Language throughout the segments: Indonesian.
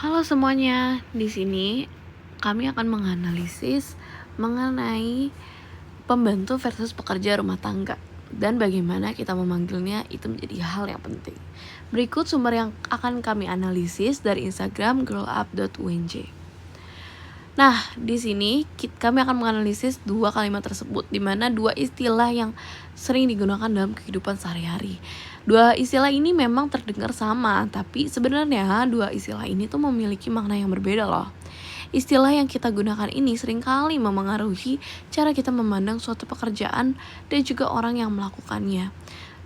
Halo semuanya, di sini kami akan menganalisis mengenai pembantu versus pekerja rumah tangga dan bagaimana kita memanggilnya itu menjadi hal yang penting. Berikut sumber yang akan kami analisis dari Instagram growup.unj. Nah, di sini kami akan menganalisis dua kalimat tersebut, di mana dua istilah yang sering digunakan dalam kehidupan sehari-hari. Dua istilah ini memang terdengar sama, tapi sebenarnya dua istilah ini tuh memiliki makna yang berbeda loh. Istilah yang kita gunakan ini seringkali memengaruhi cara kita memandang suatu pekerjaan dan juga orang yang melakukannya.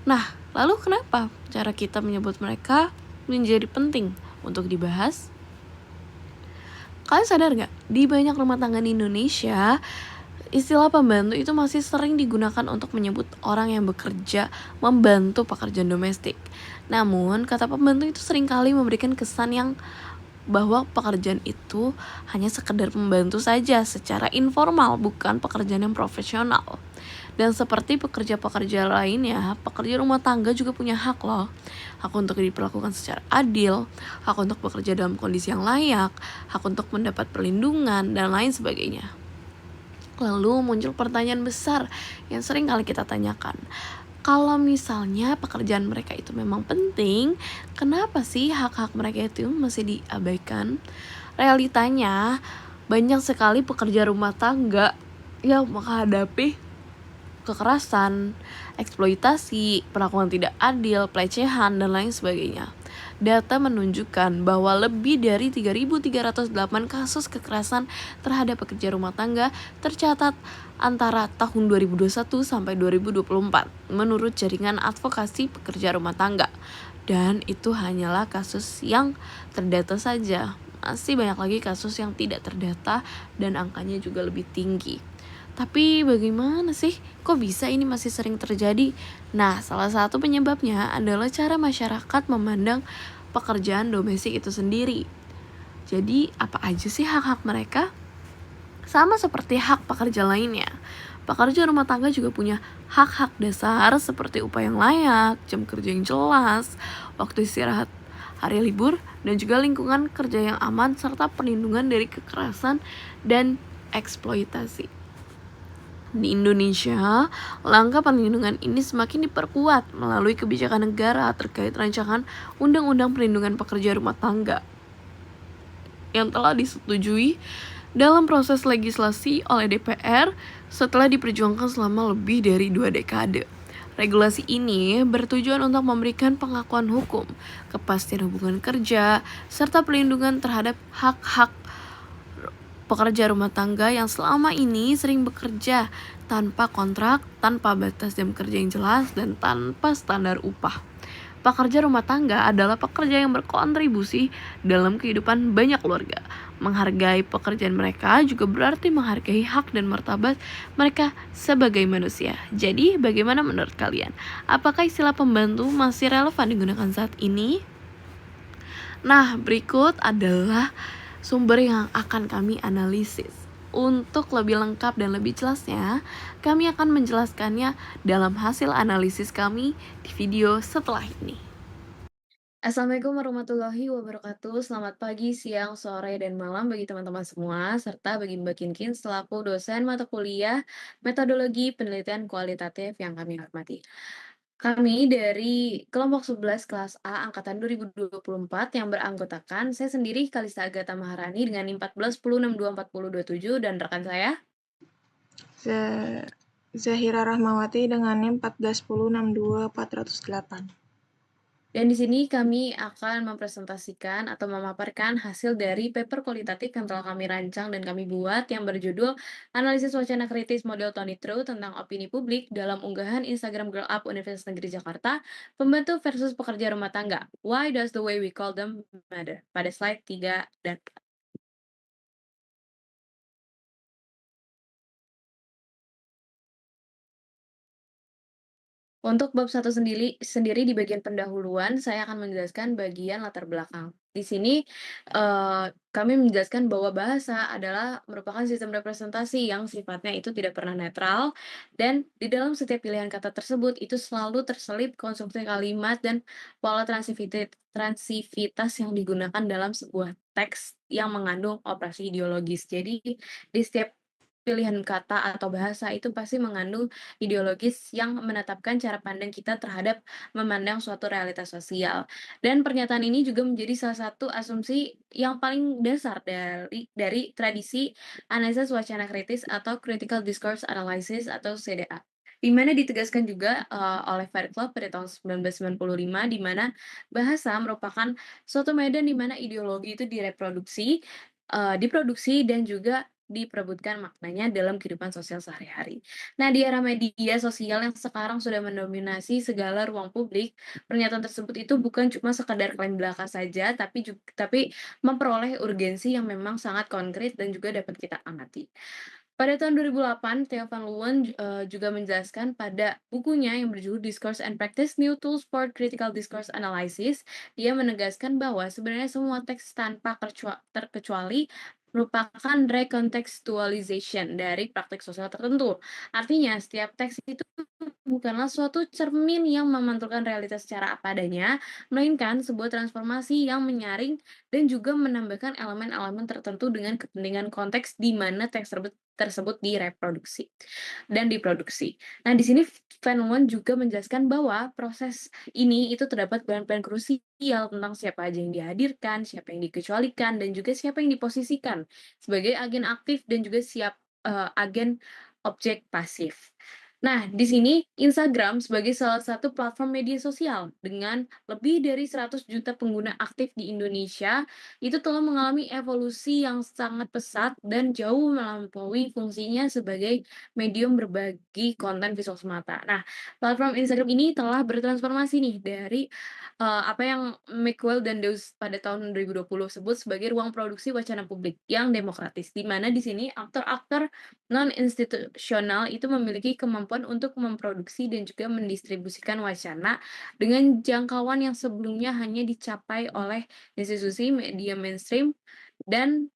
Nah, lalu kenapa cara kita menyebut mereka menjadi penting untuk dibahas? Kalian sadar gak? Di banyak rumah tangga di Indonesia, istilah pembantu itu masih sering digunakan untuk menyebut orang yang bekerja membantu pekerjaan domestik. Namun, kata pembantu itu seringkali memberikan kesan yang bahwa pekerjaan itu hanya sekedar membantu saja secara informal, bukan pekerjaan yang profesional. Dan seperti pekerja-pekerja lainnya, pekerja rumah tangga juga punya hak loh. Hak untuk diperlakukan secara adil, hak untuk bekerja dalam kondisi yang layak, hak untuk mendapat perlindungan, dan lain sebagainya. Lalu muncul pertanyaan besar yang sering kali kita tanyakan. Kalau misalnya pekerjaan mereka itu memang penting, kenapa sih hak-hak mereka itu masih diabaikan? Realitanya, banyak sekali pekerja rumah tangga yang menghadapi kekerasan, eksploitasi, perlakuan tidak adil, pelecehan, dan lain sebagainya. Data menunjukkan bahwa lebih dari 3.308 kasus kekerasan terhadap pekerja rumah tangga tercatat antara tahun 2021 sampai 2024 menurut Jaringan Advokasi Pekerja Rumah Tangga. Dan itu hanyalah kasus yang terdata saja. Masih banyak lagi kasus yang tidak terdata dan angkanya juga lebih tinggi. Tapi bagaimana sih? Kok bisa ini masih sering terjadi? Nah, salah satu penyebabnya adalah cara masyarakat memandang pekerjaan domestik itu sendiri. Jadi, apa aja sih hak-hak mereka? Sama seperti hak pekerja lainnya. Pekerja rumah tangga juga punya hak-hak dasar seperti upah yang layak, jam kerja yang jelas, waktu istirahat, hari libur, dan juga lingkungan kerja yang aman serta perlindungan dari kekerasan dan eksploitasi. Di Indonesia, langkah perlindungan ini semakin diperkuat melalui kebijakan negara terkait rancangan Undang-Undang Perlindungan Pekerja Rumah Tangga yang telah disetujui dalam proses legislasi oleh DPR setelah diperjuangkan selama lebih dari 2 dekade. Regulasi ini bertujuan untuk memberikan pengakuan hukum, kepastian hubungan kerja, serta perlindungan terhadap hak-hak pekerja rumah tangga yang selama ini sering bekerja tanpa kontrak, tanpa batas jam kerja yang jelas, dan tanpa standar upah. Pekerja rumah tangga adalah pekerja yang berkontribusi dalam kehidupan banyak keluarga. Menghargai pekerjaan mereka juga berarti menghargai hak dan martabat mereka sebagai manusia. Jadi, bagaimana menurut kalian? Apakah istilah pembantu masih relevan digunakan saat ini? Nah, berikut adalah sumber yang akan kami analisis. Untuk lebih lengkap dan lebih jelasnya, kami akan menjelaskannya dalam hasil analisis kami di video setelah ini. Assalamualaikum warahmatullahi wabarakatuh. Selamat pagi, siang, sore, dan malam bagi teman-teman semua, serta bagi Mbak Kinkin selaku dosen mata kuliah metodologi penelitian kualitatif yang kami hormati. Kami dari kelompok 11 kelas A angkatan 2024 yang beranggotakan saya sendiri Kalista Agatha Maharani dengan NIM 1410624027 dan rekan saya Zahira Rahmawati dengan NIM 1406248. Dan di sini kami akan mempresentasikan atau memaparkan hasil dari paper kualitatif yang telah kami rancang dan kami buat yang berjudul Analisis Wacana Kritis Model Tony True tentang Opini Publik dalam unggahan Instagram Girl Up Universitas Negeri Jakarta, Pembantu versus Pekerja Rumah Tangga. Why does the way we call them matter? Pada slide 3 dan untuk bab 1 sendiri di bagian pendahuluan, saya akan menjelaskan bagian latar belakang. Di sini, kami menjelaskan bahwa bahasa adalah merupakan sistem representasi yang sifatnya itu tidak pernah netral, dan di dalam setiap pilihan kata tersebut, itu selalu terselip konstruksi kalimat dan pola transivitas yang digunakan dalam sebuah teks yang mengandung operasi ideologis. Jadi di setiap pilihan kata atau bahasa itu pasti mengandung ideologis yang menetapkan cara pandang kita terhadap memandang suatu realitas sosial. Dan pernyataan ini juga menjadi salah satu asumsi yang paling dasar dari tradisi analisis wacana kritis atau Critical Discourse Analysis atau CDA. Di mana ditegaskan juga oleh Fairclough pada tahun 1995 di mana bahasa merupakan suatu medan di mana ideologi itu diproduksi dan juga diperebutkan maknanya dalam kehidupan sosial sehari-hari. Nah, di era media sosial yang sekarang sudah mendominasi segala ruang publik, pernyataan tersebut itu bukan cuma sekadar klaim belaka saja, tapi memperoleh urgensi yang memang sangat konkret dan juga dapat kita amati. Pada tahun 2008, Theo van Leeuwen juga menjelaskan pada bukunya yang berjudul Discourse and Practice: New Tools for Critical Discourse Analysis, dia menegaskan bahwa sebenarnya semua teks tanpa terkecuali merupakan recontextualization dari praktik sosial tertentu. Artinya, setiap teks itu bukanlah suatu cermin yang memantulkan realitas secara apa adanya, melainkan sebuah transformasi yang menyaring dan juga menambahkan elemen-elemen tertentu dengan kepentingan konteks di mana teks tersebut direproduksi dan diproduksi. Nah, di sini Van Leeuwen juga menjelaskan bahwa proses ini itu terdapat peran-peran krusial tentang siapa aja yang dihadirkan, siapa yang dikecualikan, dan juga siapa yang diposisikan sebagai agen aktif dan juga agen objek pasif. Nah, di sini Instagram sebagai salah satu platform media sosial dengan lebih dari 100 juta pengguna aktif di Indonesia, itu telah mengalami evolusi yang sangat pesat dan jauh melampaui fungsinya sebagai medium berbagi konten visual semata. Nah, platform Instagram ini telah bertransformasi nih dari apa yang McWell dan Dawes pada tahun 2020 sebut sebagai ruang produksi wacana publik yang demokratis, di mana di sini aktor-aktor non-institusional itu memiliki kemampuan untuk memproduksi dan juga mendistribusikan wacana dengan jangkauan yang sebelumnya hanya dicapai oleh institusi media mainstream dan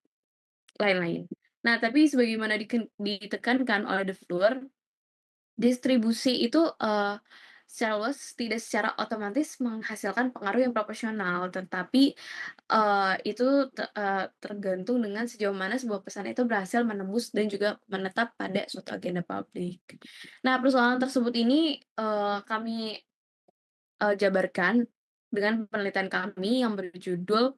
lain-lain. Nah, tapi sebagaimana ditekankan oleh De Fleur, distribusi itu, secara luas tidak secara otomatis menghasilkan pengaruh yang proporsional, tetapi, itu tergantung dengan sejauh mana sebuah pesan itu berhasil menembus dan juga menetap pada suatu agenda publik. Nah, persoalan tersebut ini, kami, jabarkan dengan penelitian kami yang berjudul,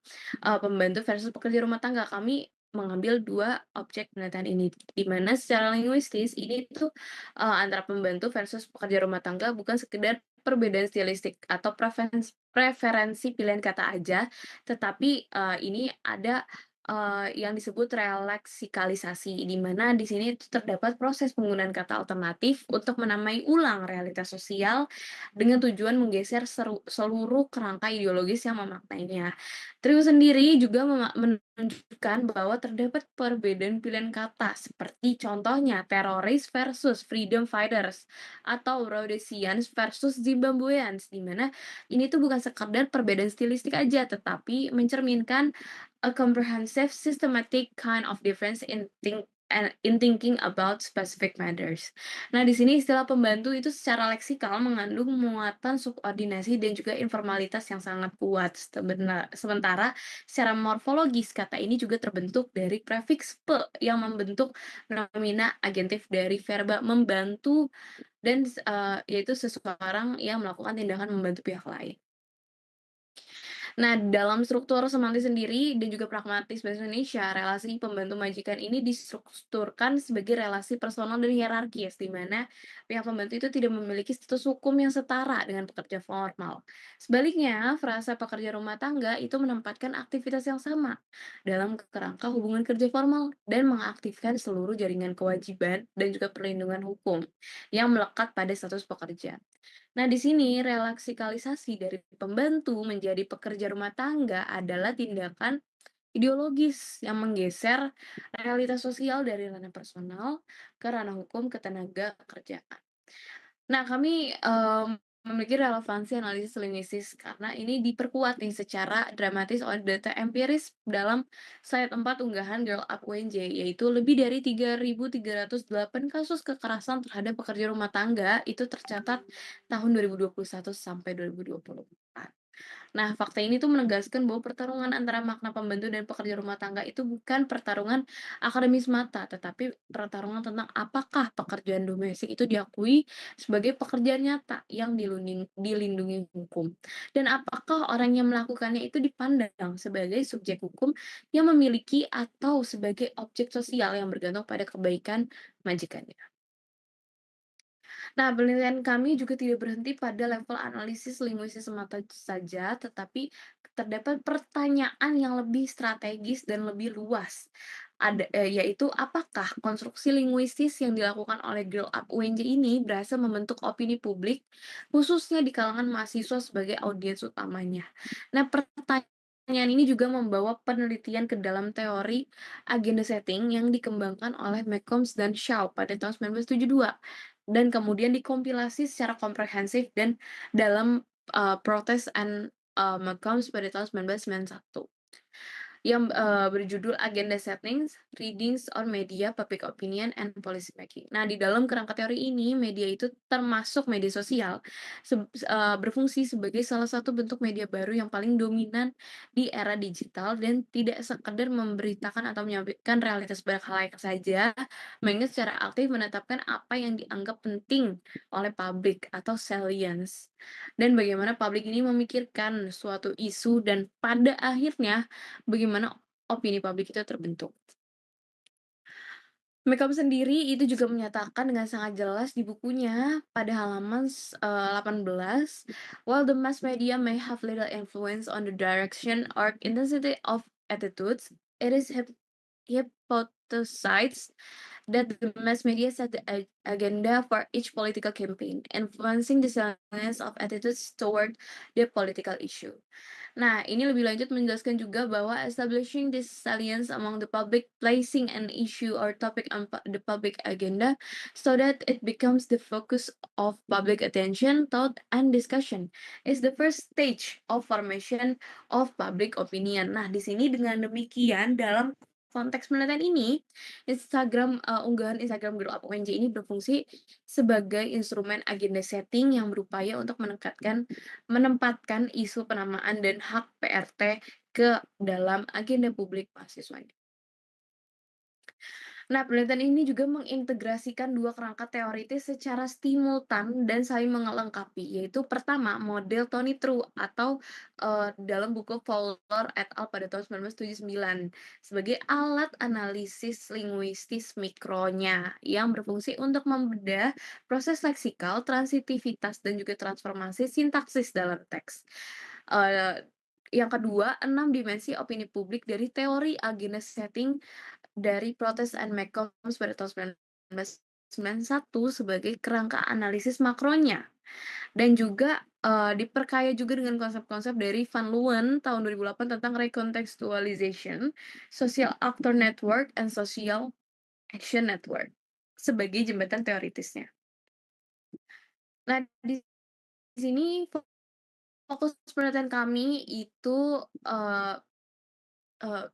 Pembantu versus Pekerja Rumah Tangga. Kami mengambil 2 objek penelitian ini, di mana secara linguistis ini tuh, antara pembantu versus pekerja rumah tangga bukan sekedar perbedaan stilistik atau preferensi pilihan kata aja, tetapi, ini ada, yang disebut releksikalisasi, di mana di sini tuh terdapat proses penggunaan kata alternatif untuk menamai ulang realitas sosial dengan tujuan menggeser seluruh kerangka ideologis yang memaknainya. Trio sendiri juga menunjukkan bahwa terdapat perbedaan pilihan kata, seperti contohnya teroris versus freedom fighters atau Rhodesians versus Zimbabweans, di mana ini tuh bukan sekadar perbedaan stilistik aja, tetapi mencerminkan a comprehensive, systematic kind of difference in thinking about specific matters. Nah, di sini istilah pembantu itu secara leksikal mengandung muatan subordinasi dan juga informalitas yang sangat kuat. Sementara secara morfologis kata ini juga terbentuk dari prefiks "pe" yang membentuk nomina agentif dari verba membantu dan yaitu seseorang yang melakukan tindakan membantu pihak lain. Nah, dalam struktur semantik sendiri dan juga pragmatis bahasa Indonesia, relasi pembantu majikan ini distrukturkan sebagai relasi personal dan hierarkis, di mana pihak pembantu itu tidak memiliki status hukum yang setara dengan pekerja formal. Sebaliknya, frasa pekerja rumah tangga itu menempatkan aktivitas yang sama dalam kerangka hubungan kerja formal dan mengaktifkan seluruh jaringan kewajiban dan juga perlindungan hukum yang melekat pada status pekerja. Nah, di sini relaksikalisasi dari pembantu menjadi pekerja rumah tangga adalah tindakan ideologis yang menggeser realitas sosial dari ranah personal ke ranah hukum ketenaga kerjaan. Nah, kami, memiliki relevansi analisis linguistis karena ini diperkuat nih secara dramatis oleh data empiris dalam slide 4 unggahan Girl Up UNJ, yaitu lebih dari 3.308 kasus kekerasan terhadap pekerja rumah tangga itu tercatat tahun 2021 sampai 2024. Nah, fakta ini tuh menegaskan bahwa pertarungan antara makna pembantu dan pekerja rumah tangga itu bukan pertarungan akademis mata, tetapi pertarungan tentang apakah pekerjaan domestik itu diakui sebagai pekerjaan nyata yang dilindungi hukum. Dan apakah orang yang melakukannya itu dipandang sebagai subjek hukum yang memiliki atau sebagai objek sosial yang bergantung pada kebaikan majikannya. Nah, penelitian kami juga tidak berhenti pada level analisis linguistis semata saja, tetapi terdapat pertanyaan yang lebih strategis dan lebih luas. Yaitu apakah konstruksi linguistis yang dilakukan oleh Girl Up UNJ ini berhasil membentuk opini publik, khususnya di kalangan mahasiswa sebagai audiens utamanya. Nah, pertanyaan ini juga membawa penelitian ke dalam teori agenda setting yang dikembangkan oleh McCombs dan Shaw pada tahun 1972 dan kemudian dikompilasi secara komprehensif dan dalam, Protest and, McCombs pada tahun 1991 yang, berjudul Agenda Settings, Readings on Media, Public Opinion, and Policy Making. Nah, di dalam kerangka teori ini, media itu termasuk media sosial, berfungsi sebagai salah satu bentuk media baru yang paling dominan di era digital dan tidak sekedar memberitakan atau menyampaikan realitas berkhalayak saja, melainkan secara aktif menetapkan apa yang dianggap penting oleh publik atau salience. Dan bagaimana publik ini memikirkan suatu isu dan pada akhirnya bagaimana opini publik itu terbentuk. Makeup sendiri itu juga menyatakan dengan sangat jelas di bukunya pada halaman 18, "While the mass media may have little influence on the direction or intensity of attitudes, it is hypothesized that the mass media set the agenda for each political campaign, influencing the salience of attitudes toward the political issue." Nah, ini lebih lanjut menjelaskan juga bahwa establishing this salience among the public, placing an issue or topic on the public agenda so that it becomes the focus of public attention, thought, and discussion is the first stage of formation of public opinion. Nah, di sini dengan demikian dalam konteks penelitian ini, unggahan Instagram Grow Up UNJ ini berfungsi sebagai instrumen agenda setting yang berupaya untuk menempatkan isu penamaan dan hak PRT ke dalam agenda publik mahasiswanya. Nah, penelitian ini juga mengintegrasikan dua kerangka teoritis secara simultan dan saling melengkapi, yaitu pertama, model Tony True atau dalam buku Fowler et al. Pada tahun 1979 sebagai alat analisis linguistis mikronya yang berfungsi untuk membedah proses leksikal, transitivitas, dan juga transformasi sintaksis dalam teks. Eee, yang kedua, 6 dimensi opini publik dari teori agenda setting dari Protest and McCombs pada tahun 1991 sebagai kerangka analisis makronya. Dan juga, diperkaya juga dengan konsep-konsep dari Van Leeuwen tahun 2008 tentang recontextualization, social actor network, and social action network sebagai jembatan teoritisnya. Nah, di sini fokus penelitian kami itu, eee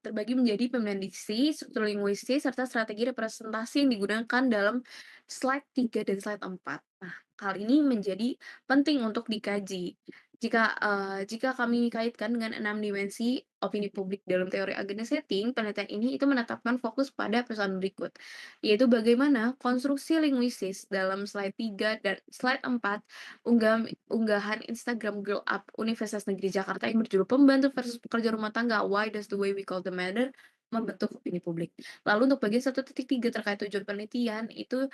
terbagi menjadi pemilihan diksi, struktur linguistik, serta strategi representasi yang digunakan dalam slide 3 dan slide 4. Nah, hal ini menjadi penting untuk dikaji. Jika kami kaitkan dengan 6 dimensi opini publik dalam teori agenda setting, penelitian ini itu menetapkan fokus pada persoalan berikut, yaitu bagaimana konstruksi linguistis dalam slide 3 dan slide 4 unggahan Instagram Girl Up Universitas Negeri Jakarta yang berjudul "Pembantu versus Pekerja Rumah Tangga, Why Does the Way We Call the Matter" membentuk opini publik. Lalu untuk bagian 1.3 terkait tujuan penelitian itu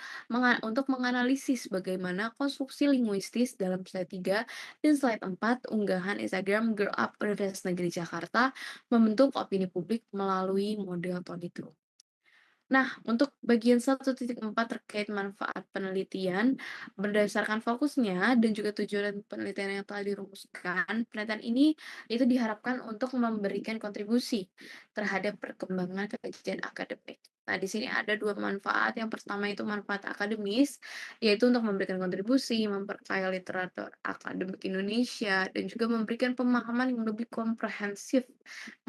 untuk menganalisis bagaimana konstruksi linguistis dalam slide 3 dan slide 4 unggahan Instagram Girl Up Universitas Negeri Jakarta membentuk opini publik melalui model Tony True. Nah, untuk bagian 1.4 terkait manfaat penelitian, berdasarkan fokusnya dan juga tujuan penelitian yang telah dirumuskan, penelitian ini itu diharapkan untuk memberikan kontribusi terhadap perkembangan kajian akademik. Nah, di sini ada 2 manfaat. Yang pertama itu manfaat akademis, yaitu untuk memberikan kontribusi, memperkaya literatur akademik Indonesia, dan juga memberikan pemahaman yang lebih komprehensif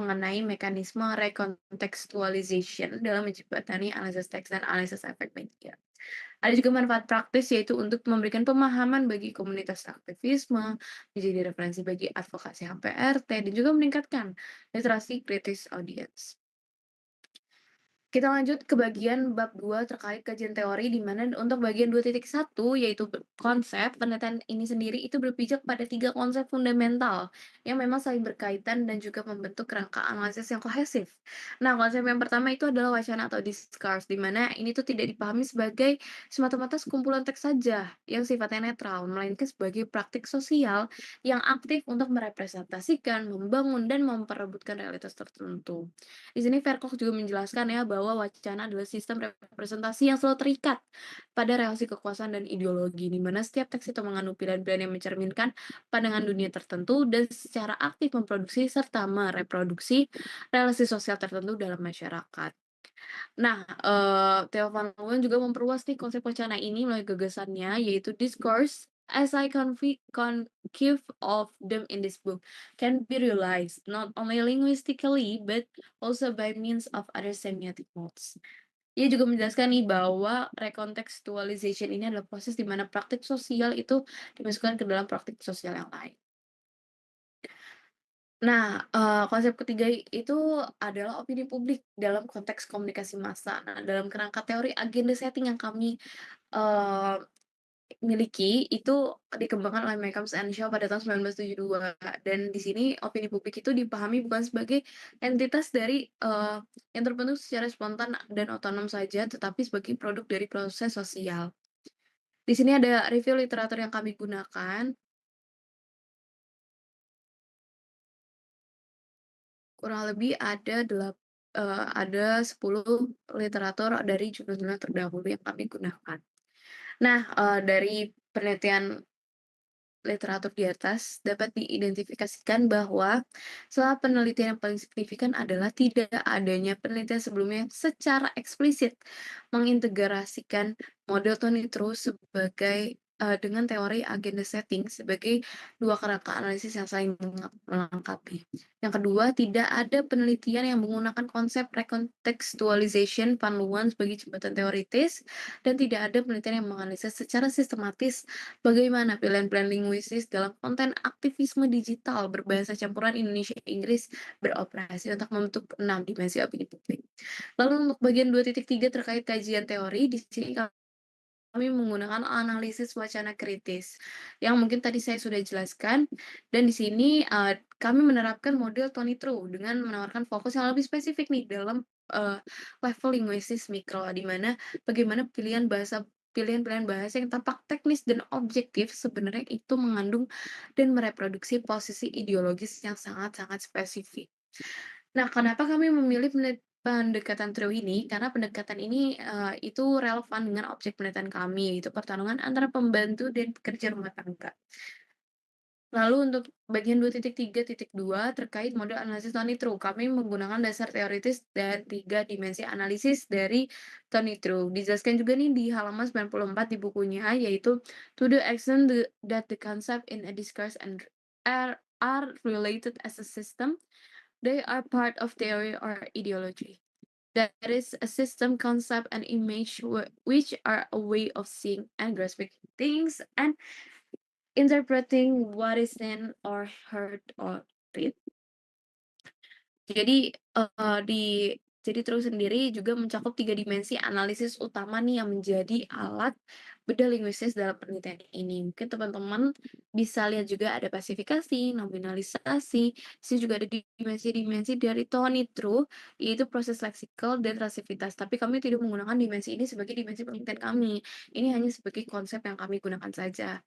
mengenai mekanisme rekontekstualization dalam menjembatani analisis teks dan analisis efek media. Ada juga manfaat praktis, yaitu untuk memberikan pemahaman bagi komunitas aktivisme, menjadi referensi bagi advokasi HPRT, dan juga meningkatkan literasi kritis audiens. Kita lanjut ke bagian bab 2 terkait kajian teori, di mana untuk bagian 2.1 yaitu konsep, penelitian ini sendiri itu berpijak pada 3 konsep fundamental yang memang saling berkaitan dan juga membentuk kerangka analisis yang kohesif. Nah, konsep yang pertama itu adalah wacana atau discourse, di mana ini tuh tidak dipahami sebagai semata-mata sekumpulan teks saja yang sifatnya netral, melainkan sebagai praktik sosial yang aktif untuk merepresentasikan, membangun, dan memperebutkan realitas tertentu. Di sini Vercox juga menjelaskan ya bahwa wacana adalah sistem representasi yang selalu terikat pada relasi kekuasaan dan ideologi, di mana setiap teks itu mengandung pilihan-pilihan yang mencerminkan pandangan dunia tertentu dan secara aktif memproduksi serta mereproduksi relasi sosial tertentu dalam masyarakat. Nah, Theo van Leeuwen juga memperluas nih konsep wacana ini melalui gagasannya, yaitu discourse as I conceive of them in this book can be realized not only linguistically but also by means of other semiotic modes. Ia juga menjelaskan nih bahwa recontextualization ini adalah proses di mana praktik sosial itu dimasukkan ke dalam praktik sosial yang lain. Nah, konsep ketiga itu adalah opini publik dalam konteks komunikasi massa. Nah, dalam kerangka teori agenda setting yang kami, eee, miliki itu dikembangkan oleh Malcolm and Shaw pada tahun 1972, dan di sini opini publik itu dipahami bukan sebagai entitas dari, yang terbentuk secara spontan dan otonom saja, tetapi sebagai produk dari proses sosial. Di sini ada review literatur yang kami gunakan. Kurang lebih ada 10 literatur dari jurnal-jurnal terdahulu yang kami gunakan. Nah, dari penelitian literatur di atas dapat diidentifikasikan bahwa salah penelitian yang paling signifikan adalah tidak adanya penelitian sebelumnya secara eksplisit mengintegrasikan model Tony True sebagai dengan teori agenda setting sebagai dua kerangka analisis yang saling melengkapi. Yang kedua, tidak ada penelitian yang menggunakan konsep recontextualization Van Leeuwen sebagai jembatan teoritis, dan tidak ada penelitian yang menganalisis secara sistematis bagaimana pilihan-pilihan linguistis dalam konten aktivisme digital berbahasa campuran Indonesia-Inggris beroperasi untuk membentuk 6 dimensi opini publik. Lalu untuk bagian 2.3 terkait kajian teori, di sini kami menggunakan analisis wacana kritis, yang mungkin tadi saya sudah jelaskan, dan di sini, kami menerapkan model Tony True dengan menawarkan fokus yang lebih spesifik nih dalam, level linguistis mikro, di mana bagaimana pilihan-pilihan bahasa yang tampak teknis dan objektif sebenarnya itu mengandung dan mereproduksi posisi ideologis yang sangat-sangat spesifik. Nah, kenapa kami memilih pendekatan True ini? Karena pendekatan ini, itu relevan dengan objek penelitian kami, yaitu pertarungan antara pembantu dan pekerja rumah tangga. Lalu untuk bagian 2.3.2 terkait model analisis Tony True, kami menggunakan dasar teoritis dan 3 dimensi analisis dari Tony True. Dijelaskan juga nih di halaman 94 di bukunya, yaitu to the extent that the concept in a discourse and are related as a system, they are part of theory or ideology. That is a system, concept, and image which are a way of seeing and grasping things and interpreting what is seen or heard or read. Jadi, jadi terus sendiri juga mencakup 3 dimensi analisis utama nih yang menjadi alat bedah linguistis dalam penelitian ini. Mungkin teman-teman bisa lihat juga ada pasifikasi, nominalisasi, sini juga ada dimensi-dimensi dari Tony True, yaitu proses leksikal dan rasivitas. Tapi kami tidak menggunakan dimensi ini sebagai dimensi penelitian kami. Ini hanya sebagai konsep yang kami gunakan saja.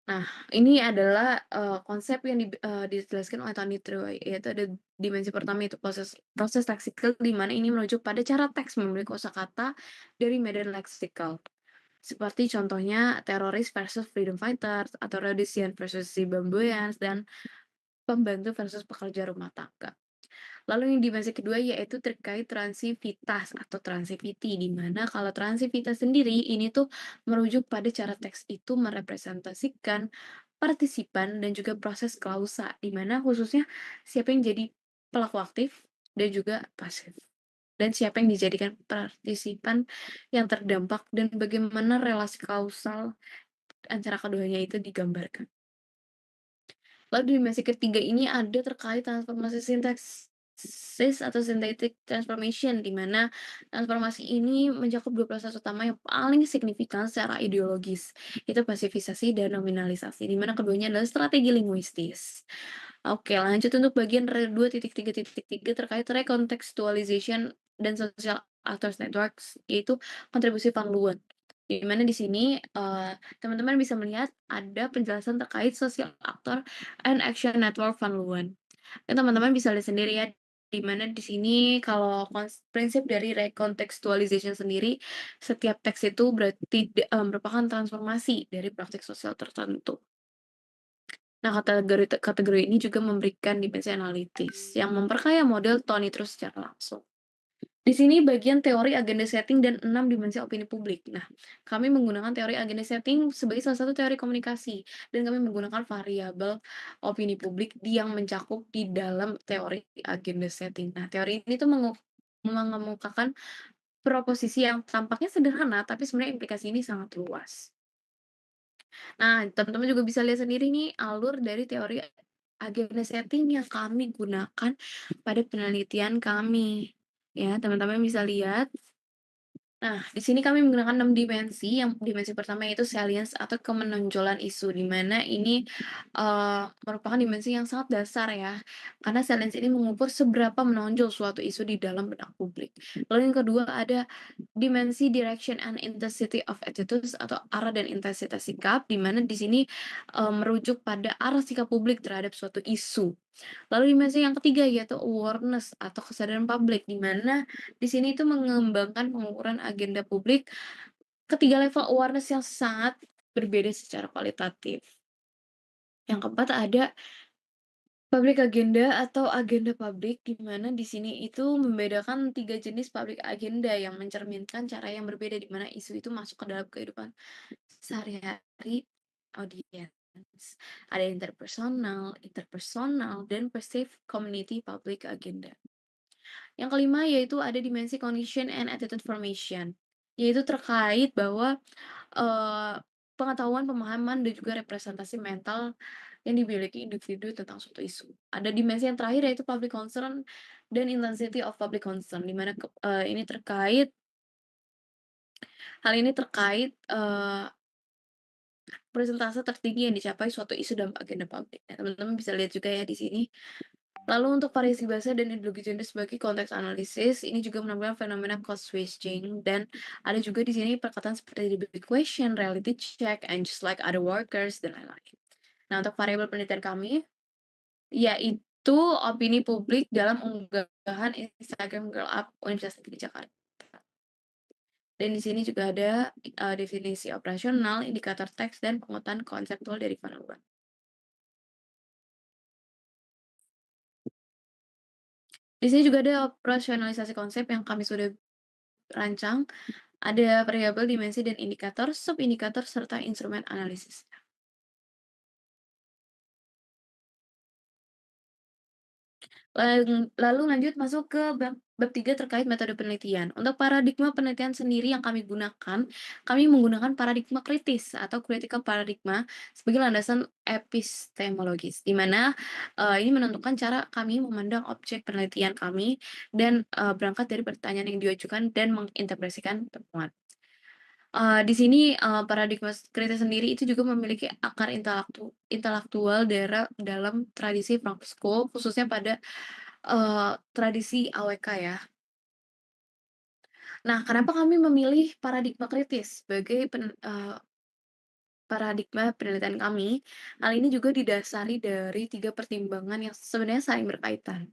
Nah, ini adalah, konsep yang dijelaskan oleh Tony True, yaitu ada dimensi pertama itu proses proses leksikal, di mana ini merujuk pada cara teks memilih kosakata dari medan leksikal. Seperti contohnya teroris versus freedom fighters, atau Rhodesian versus Zimbabweans, dan pembantu versus pekerja rumah tangga. Lalu yang dimensi kedua yaitu terkait transivitas atau transivity, di mana kalau transivitas sendiri ini tuh merujuk pada cara teks itu merepresentasikan partisipan dan juga proses klausa, di mana khususnya siapa yang jadi pelaku aktif dan juga pasif. Dan siapa yang dijadikan partisipan yang terdampak dan bagaimana relasi kausal antara keduanya itu digambarkan. Lalu di dimensi ketiga ini ada terkait transformasi sintaksis atau synthetic transformation, di mana transformasi ini mencakup dua proses utama yang paling signifikan secara ideologis, yaitu pasifisasi dan nominalisasi, di mana keduanya adalah strategi linguistis. Oke, lanjut untuk bagian 2.3.3 terkait recontextualization dan social actors networks, yaitu kontribusi Van Leeuwen. Di mana di sini teman-teman bisa melihat ada penjelasan terkait social actor and action network Van Leeuwen. Dan teman-teman bisa lihat sendiri ya, di mana di sini kalau prinsip dari recontextualization sendiri, setiap teks itu berarti merupakan transformasi dari praktik sosial tertentu. Nah, kategori ini juga memberikan dimensi analitis yang memperkaya model Tony terus secara langsung. Di sini bagian teori agenda setting dan 6 dimensi opini publik. Nah, kami menggunakan teori agenda setting sebagai salah satu teori komunikasi, dan kami menggunakan variabel opini publik yang mencakup di dalam teori agenda setting. Nah, teori ini tuh mengemukakan proposisi yang tampaknya sederhana, tapi sebenarnya implikasi ini sangat luas. Nah, teman-teman juga bisa lihat sendiri nih alur dari teori agenda setting yang kami gunakan pada penelitian kami. Ya, teman-teman bisa lihat. Nah, di sini kami menggunakan 6 dimensi. Yang dimensi pertama yaitu salience atau kemenonjolan isu, di mana ini merupakan dimensi yang sangat dasar ya. Karena salience ini mengukur seberapa menonjol suatu isu di dalam benak publik. Lalu yang kedua ada dimensi direction and intensity of attitudes atau arah dan intensitas sikap, di mana di sini merujuk pada arah sikap publik terhadap suatu isu. Lalu dimensi yang ketiga yaitu awareness atau kesadaran publik, di mana di sini itu mengembangkan pengukuran agenda publik ketiga level awareness yang sangat berbeda secara kualitatif. Yang keempat ada public agenda atau agenda publik, di mana di sini itu membedakan 3 jenis public agenda yang mencerminkan cara yang berbeda di mana isu itu masuk ke dalam kehidupan sehari-hari audiens. Ada interpersonal, dan perceived community public agenda. Yang kelima yaitu ada dimensi cognition and attitude formation, yaitu terkait bahwa eee, pengetahuan, pemahaman, dan juga representasi mental yang dimiliki individu tentang suatu isu. Ada dimensi yang terakhir yaitu public concern dan intensity of public concern, di mana ini terkait hal ini terkait persentase tertinggi yang dicapai suatu isu dalam agenda publik. Nah, teman-teman bisa lihat juga ya di sini. Lalu untuk variasi bahasa dan ideologi gender sebagai konteks analisis, ini juga menampilkan fenomena code switching, dan ada juga di sini perkataan seperti debate question, reality check, and just like other workers, dan lain-lain. Nah, untuk variabel penelitian kami, yaitu opini publik dalam unggahan Instagram Girl Up Universitas Negeri Jakarta. Dan di sini juga ada definisi operasional, indikator teks, dan penguatan konseptual dari Van Leeuwen. Di sini juga ada operasionalisasi konsep yang kami sudah rancang, ada variabel, dimensi, dan indikator, sub-indikator, serta instrumen analisis. Lalu lanjut masuk ke bab 3 terkait metode penelitian. Untuk paradigma penelitian sendiri yang kami gunakan, kami menggunakan paradigma kritis atau critical paradigma sebagai landasan epistemologis, di mana ini menentukan cara kami memandang objek penelitian kami dan berangkat dari pertanyaan yang diajukan dan menginterpretasikan temuan. Di sini paradigma kritis sendiri itu juga memiliki akar intelektual dalam tradisi Frankfurt School, khususnya pada tradisi AWK ya. Nah, kenapa kami memilih paradigma kritis sebagai paradigma penelitian kami? Hal ini juga didasari dari 3 pertimbangan yang sebenarnya saling berkaitan.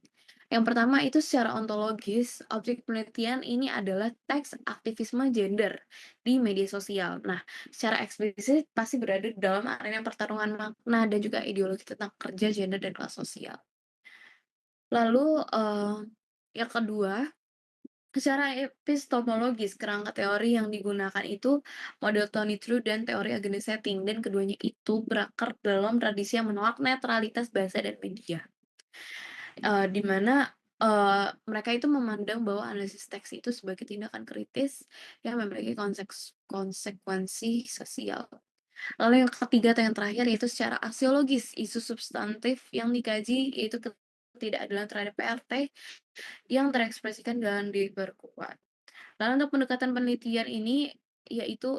Yang pertama itu secara ontologis, objek penelitian ini adalah teks aktivisme gender di media sosial. Nah, secara eksplisit pasti berada di dalam arena pertarungan makna dan juga ideologi tentang kerja, gender, dan kelas sosial. Lalu, yang kedua, secara epistemologis, kerangka teori yang digunakan itu model Tony True dan teori agenda setting, dan keduanya itu berakar dalam tradisi yang menolak netralitas bahasa dan media. Di mana, mereka itu memandang bahwa analisis teks itu sebagai tindakan kritis yang memiliki konsekuensi sosial. Lalu yang ketiga atau yang terakhir yaitu secara aksiologis, isu substantif yang dikaji yaitu ketidakadilan terhadap PRT yang terekspresikan dan diperkuat. Lalu untuk pendekatan penelitian ini yaitu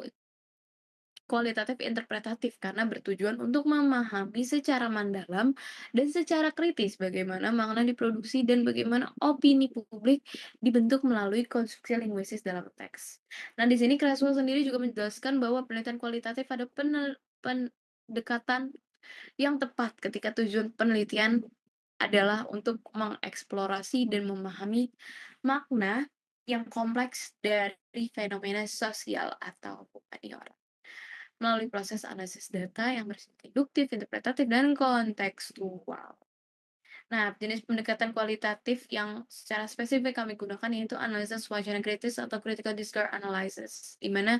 kualitatif interpretatif karena bertujuan untuk memahami secara mendalam dan secara kritis bagaimana makna diproduksi dan bagaimana opini publik dibentuk melalui konstruksi linguistis dalam teks. Nah, di sini Creswell sendiri juga menjelaskan bahwa penelitian kualitatif ada pendekatan yang tepat ketika tujuan penelitian adalah untuk mengeksplorasi dan memahami makna yang kompleks dari fenomena sosial atau humaniora melalui proses analisis data yang bersifat induktif, interpretatif, dan kontekstual. Nah, jenis pendekatan kualitatif yang secara spesifik kami gunakan yaitu analisis wacana kritis atau critical discourse analysis, di mana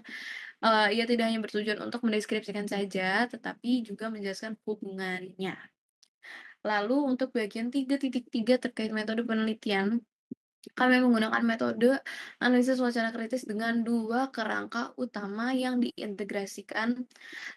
ia tidak hanya bertujuan untuk mendeskripsikan saja, tetapi juga menjelaskan hubungannya. Lalu untuk bagian 3.3 terkait metode penelitian, kami menggunakan metode analisis wacana kritis dengan dua kerangka utama yang diintegrasikan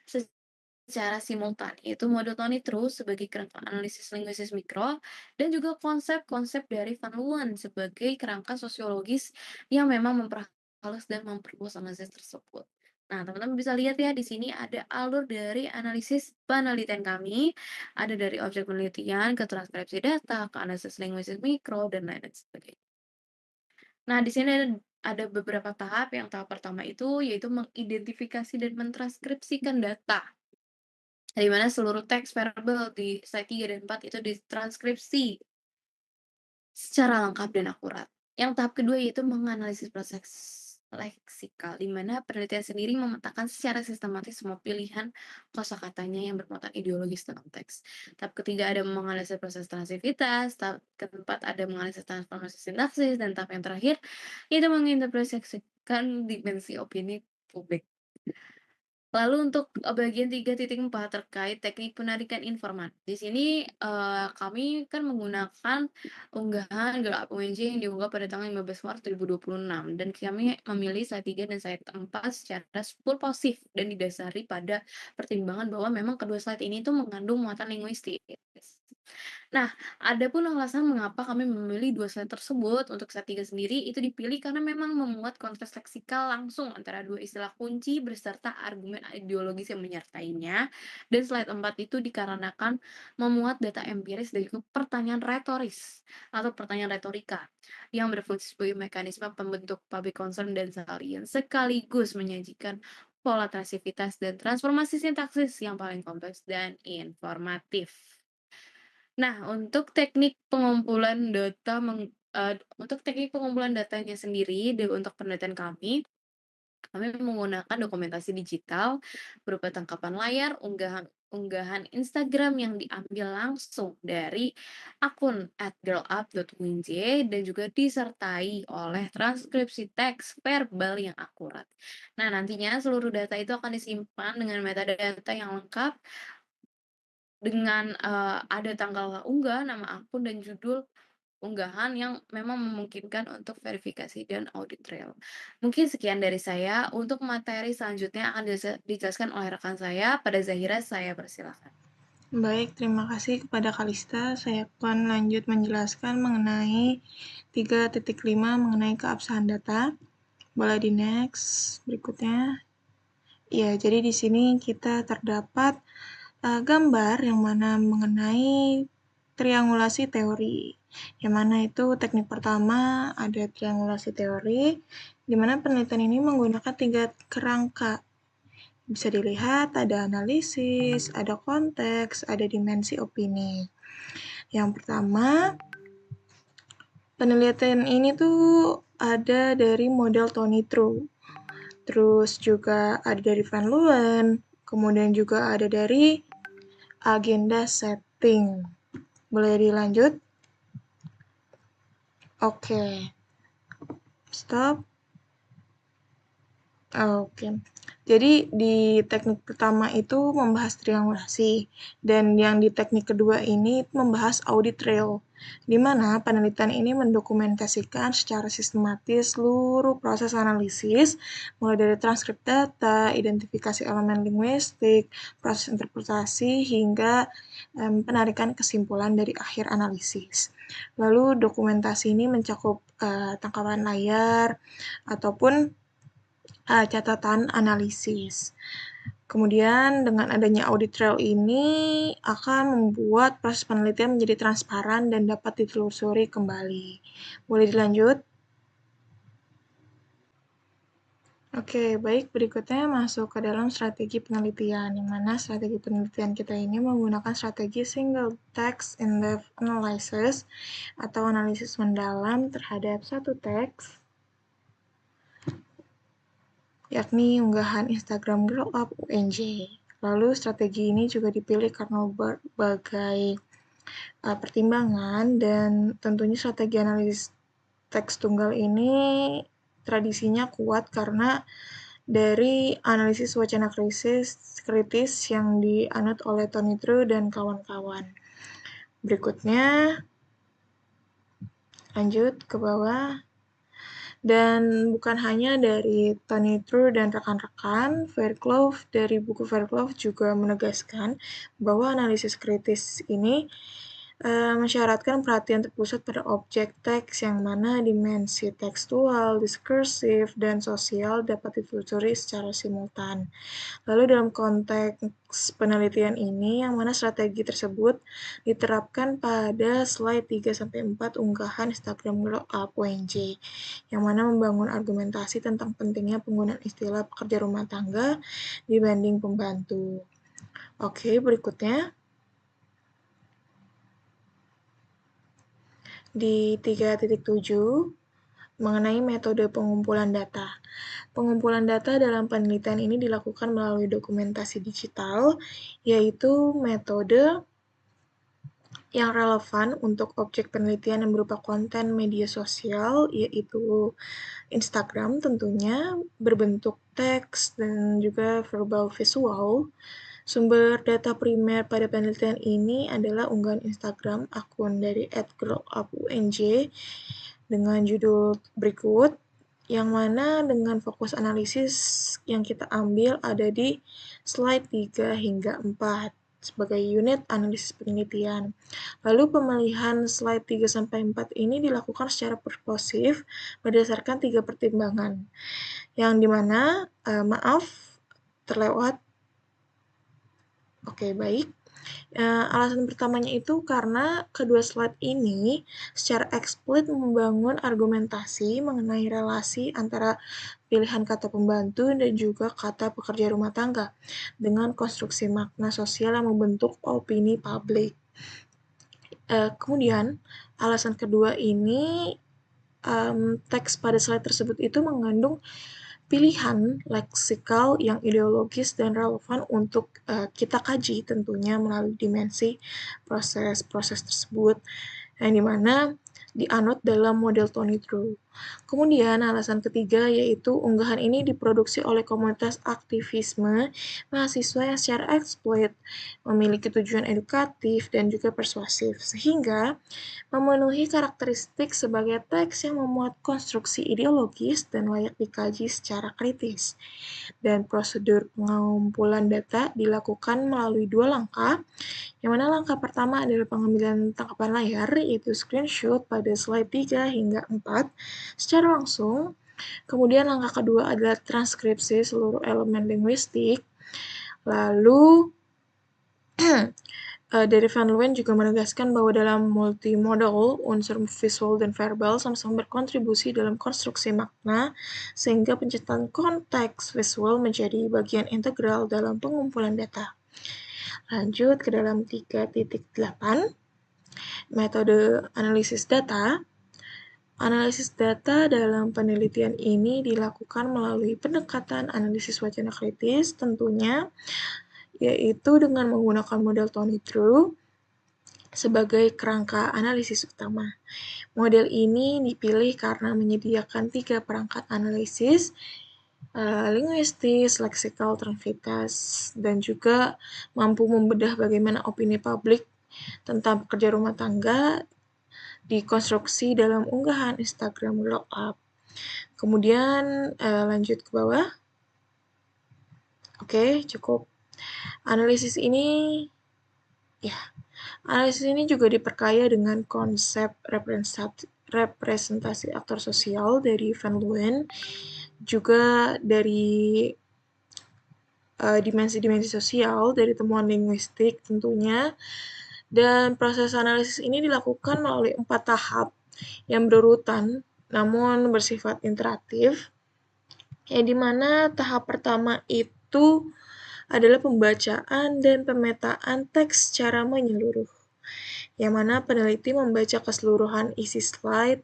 secara simultan, yaitu model Tony True sebagai kerangka analisis linguistis mikro, dan juga konsep-konsep dari Van Leeuwen sebagai kerangka sosiologis yang memang memperhalus dan memperluas analisis tersebut. Nah, teman-teman bisa lihat ya, di sini ada alur dari analisis penelitian kami, ada dari objek penelitian ke transkripsi data, ke analisis linguistis mikro, dan lain-lain sebagainya. Nah, di sini ada beberapa tahap. Yang tahap pertama itu yaitu mengidentifikasi dan mentranskripsikan data. Di mana seluruh teks verbal di slide 3 dan 4 itu ditranskripsi secara lengkap dan akurat. Yang tahap kedua yaitu menganalisis proses leksikal, di mana penelitian sendiri memetakan secara sistematis semua pilihan kosakatanya yang bermuatan ideologis dalam teks. Tahap ketiga ada menganalisis proses transivitas, tahap keempat ada menganalisis transformasi sintaksis, dan tahap yang terakhir yaitu menginterpretasikan dimensi opini publik. Lalu untuk, bagian 3.4 terkait teknik penarikan informan. Di sini, kami kan menggunakan unggahan GitHub UNJ yang diunggah pada tanggal 15 Maret 2026 dan kami memilih slide 3 dan slide 4 secara purposif dan didasari pada pertimbangan bahwa memang kedua slide ini tuh mengandung muatan linguistis. Nah, ada pun alasan mengapa kami memilih dua slide tersebut. Untuk slide 3 sendiri itu dipilih karena memang memuat konteks leksikal langsung antara dua istilah kunci beserta argumen ideologis yang menyertainya. Dan slide 4 itu dikarenakan memuat data empiris dan juga pertanyaan retoris atau pertanyaan retorika yang berfungsi sebagai mekanisme pembentuk public concern dan salient sekaligus menyajikan pola transivitas dan transformasi sintaksis yang paling kompleks dan informatif. Nah, untuk teknik pengumpulan data untuk teknik pengumpulan datanya sendiri untuk penelitian kami menggunakan dokumentasi digital berupa tangkapan layar, unggahan Instagram yang diambil langsung dari akun @girlup.winj dan juga disertai oleh transkripsi teks verbal yang akurat. Nah, nantinya seluruh data itu akan disimpan dengan metadata yang lengkap dengan, ada tanggal unggah, nama akun, dan judul unggahan yang memang memungkinkan untuk verifikasi dan audit trail. Mungkin sekian dari saya, untuk materi selanjutnya akan dijelaskan oleh rekan saya, pada Zahira, saya persilahkan. Baik, terima kasih kepada Kalista. Saya akan lanjut menjelaskan mengenai 3.5 mengenai keabsahan data. Boleh di next berikutnya. Ya, jadi di sini kita terdapat gambar yang mana mengenai triangulasi teori. Yang mana itu teknik pertama ada triangulasi teori, di mana penelitian ini menggunakan 3 kerangka. Bisa dilihat ada analisis, ada konteks, ada dimensi opini. Yang pertama, penelitian ini tuh ada dari model Tony True. Terus juga ada dari Van Leeuwen, kemudian juga ada dari agenda setting. Boleh dilanjut? Oke. Stop. Oke. Jadi di teknik pertama itu membahas triangulasi, dan yang di teknik kedua ini membahas audit trail, di mana penelitian ini mendokumentasikan secara sistematis seluruh proses analisis, mulai dari transkrip data, identifikasi elemen linguistik, proses interpretasi, hingga penarikan kesimpulan dari akhir analisis. Lalu dokumentasi ini mencakup tangkapan layar, ataupun catatan analisis. Kemudian dengan adanya audit trail ini akan membuat proses penelitian menjadi transparan dan dapat ditelusuri kembali. Boleh dilanjut? Oke, baik. Berikutnya masuk ke dalam strategi penelitian, yang mana strategi penelitian kita ini menggunakan strategi single text in-depth analysis atau analisis mendalam terhadap satu teks, yakni unggahan Instagram Grow Up UNJ. Lalu strategi ini juga dipilih karena berbagai pertimbangan, dan tentunya strategi analisis teks tunggal ini tradisinya kuat karena dari analisis wacana kritis yang dianut oleh Tony Drew dan kawan-kawan. Berikutnya, lanjut ke bawah. Dan bukan hanya dari Tony Drew dan rekan-rekan, Fairclough dari buku Fairclough juga menegaskan bahwa analisis kritis ini mensyaratkan perhatian terpusat pada objek teks, yang mana dimensi tekstual, diskursif, dan sosial dapat ditelusuri secara simultan. Lalu dalam konteks penelitian ini, yang mana strategi tersebut diterapkan pada slide 3-4 unggahan Instagram Grow Up UNJ, yang mana membangun argumentasi tentang pentingnya penggunaan istilah pekerja rumah tangga dibanding pembantu. Oke, berikutnya. Di 3.7 mengenai metode pengumpulan data. Pengumpulan data dalam penelitian ini dilakukan melalui dokumentasi digital, yaitu metode yang relevan untuk objek penelitian yang berupa konten media sosial, yaitu Instagram tentunya, berbentuk teks dan juga verbal visual. Sumber data primer pada penelitian ini adalah unggahan Instagram akun dari @growupunj dengan judul berikut, yang mana dengan fokus analisis yang kita ambil ada di slide 3-4 sebagai unit analisis penelitian. Lalu pemilihan slide 3-4 ini dilakukan secara purposif berdasarkan 3 pertimbangan, yang dimana terlewat. Oke, baik. Alasan pertamanya itu karena kedua slide ini secara eksplisit membangun argumentasi mengenai relasi antara pilihan kata pembantu dan juga kata pekerja rumah tangga dengan konstruksi makna sosial yang membentuk opini publik. Kemudian, alasan kedua ini, teks pada slide tersebut itu mengandung pilihan leksikal yang ideologis dan relevan untuk kita kaji tentunya melalui dimensi proses-proses tersebut, yang dimana dianut dalam model Tony Drew. Kemudian alasan ketiga yaitu unggahan ini diproduksi oleh komunitas aktivisme mahasiswa yang secara eksplisit memiliki tujuan edukatif dan juga persuasif, sehingga memenuhi karakteristik sebagai teks yang memuat konstruksi ideologis dan layak dikaji secara kritis. Dan prosedur pengumpulan data dilakukan melalui 2 langkah, yang mana langkah pertama adalah pengambilan tangkapan layar, yaitu screenshot pada slide 3-4 secara langsung. Kemudian langkah kedua adalah transkripsi seluruh elemen linguistik. Lalu dari Van Leeuwen juga menegaskan bahwa dalam multimodal, unsur visual dan verbal sama-sama berkontribusi dalam konstruksi makna, sehingga penciptaan konteks visual menjadi bagian integral dalam pengumpulan data. Lanjut ke dalam 3.8, metode analisis data. Analisis data dalam penelitian ini dilakukan melalui pendekatan analisis wacana kritis tentunya, yaitu dengan menggunakan model Tony Drew, sebagai kerangka analisis utama. Model ini dipilih karena menyediakan 3 perangkat analisis, linguistis, leksikal, transkriptas, dan juga mampu membedah bagaimana opini publik tentang pekerja rumah tangga dikonstruksi dalam unggahan Instagram Glow Up. Kemudian lanjut ke bawah. Oke, cukup. Analisis ini juga diperkaya dengan konsep representasi aktor sosial dari Van Leeuwen, juga dari dimensi-dimensi sosial dari temuan linguistik tentunya, dan proses analisis ini dilakukan melalui 4 tahap yang berurutan namun bersifat interaktif, yang dimana tahap pertama itu adalah pembacaan dan pemetaan teks secara menyeluruh, yang mana peneliti membaca keseluruhan isi slide